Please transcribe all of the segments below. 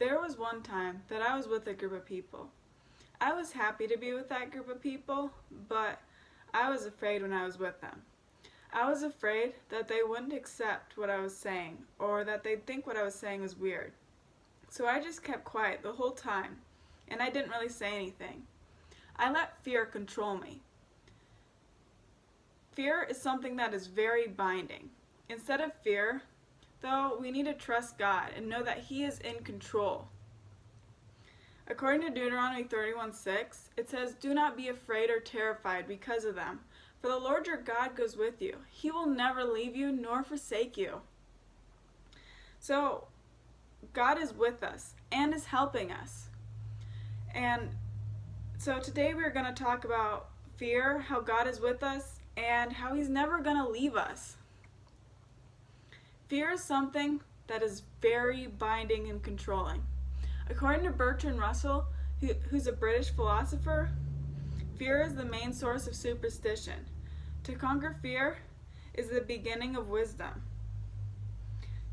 There was one time that I was with a group of people. I was happy to be with that group of people, but I was afraid when I was with them. I was afraid that they wouldn't accept what I was saying, or that they'd think what I was saying was weird. So I just kept quiet the whole time, and I didn't really say anything. I let fear control me. Fear is something that is very binding. Instead of fear, though, we need to trust God and know that He is in control. According to Deuteronomy 31:6, it says, "Do not be afraid or terrified because of them, for the Lord your God goes with you. He will never leave you nor forsake you." So, God is with us and is helping us. And so today we're going to talk about fear, how God is with us, and how He's never going to leave us. Fear is something that is very binding and controlling. According to Bertrand Russell, who's a British philosopher, fear is the main source of superstition. To conquer fear is the beginning of wisdom.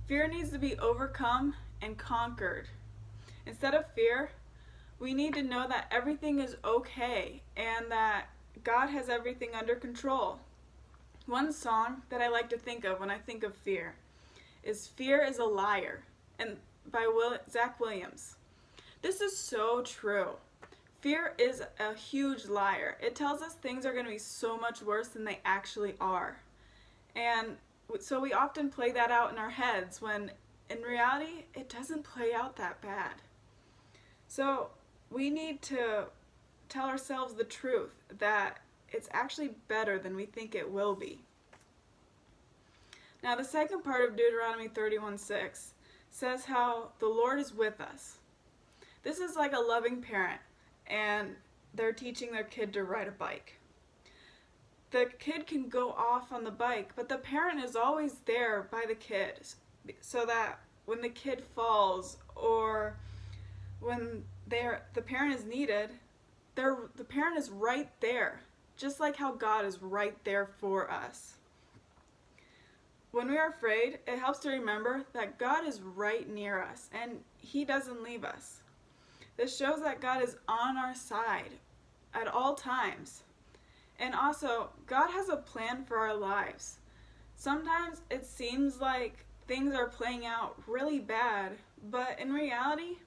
Fear needs to be overcome and conquered. Instead of fear, we need to know that everything is okay and that God has everything under control. One song that I like to think of when I think of fear is "Fear is a Liar" and by Zach Williams. This is so true. Fear is a huge liar. It tells us things are going to be so much worse than they actually are. And so we often play that out in our heads when in reality it doesn't play out that bad. So we need to tell ourselves the truth that it's actually better than we think it will be. Now the second part of Deuteronomy 31:6 says how the Lord is with us. This is like a loving parent, and they're teaching their kid to ride a bike. The kid can go off on the bike, but the parent is always there by the kid, so that when the kid falls or when the parent is needed, the parent is right there, just like how God is right there for us. When we are afraid, it helps to remember that God is right near us and He doesn't leave us. This shows that God is on our side at all times. And also, God has a plan for our lives. Sometimes it seems like things are playing out really bad, but in reality,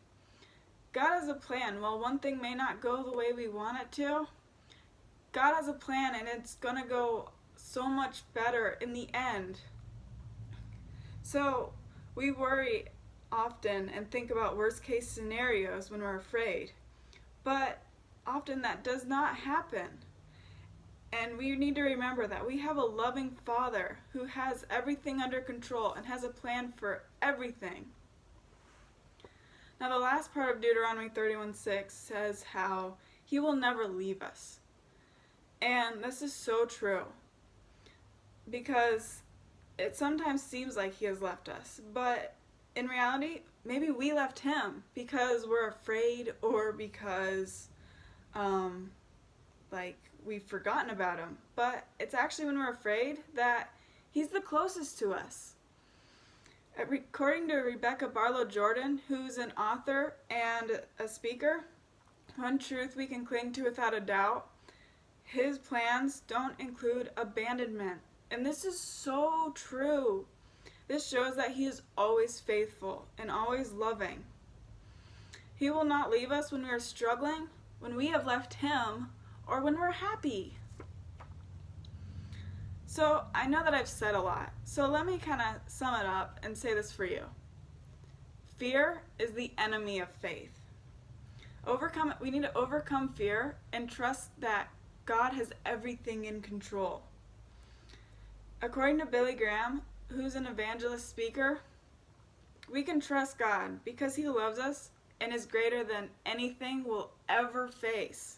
God has a plan. While one thing may not go the way we want it to, God has a plan and it's going to go so much better in the end. So we worry often and think about worst case scenarios when we're afraid, but often that does not happen. And we need to remember that we have a loving Father who has everything under control and has a plan for everything. Now the last part of Deuteronomy 31:6 says how He will never leave us. And this is so true, because it sometimes seems like He has left us, but in reality, maybe we left Him because we're afraid or because we've forgotten about Him. But it's actually when we're afraid that He's the closest to us. According to Rebecca Barlow Jordan, who's an author and a speaker, one truth we can cling to without a doubt: His plans don't include abandonment. And this is so true. This shows that He is always faithful and always loving. He will not leave us when we are struggling, when we have left Him, or when we're happy. So I know that I've said a lot, so let me kind of sum it up and say this for you. Fear is the enemy of faith. We need to overcome fear and trust that God has everything in control. According to Billy Graham, who's an evangelist speaker, we can trust God because He loves us and is greater than anything we'll ever face.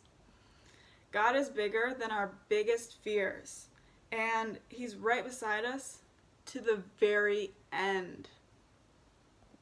God is bigger than our biggest fears, and He's right beside us to the very end.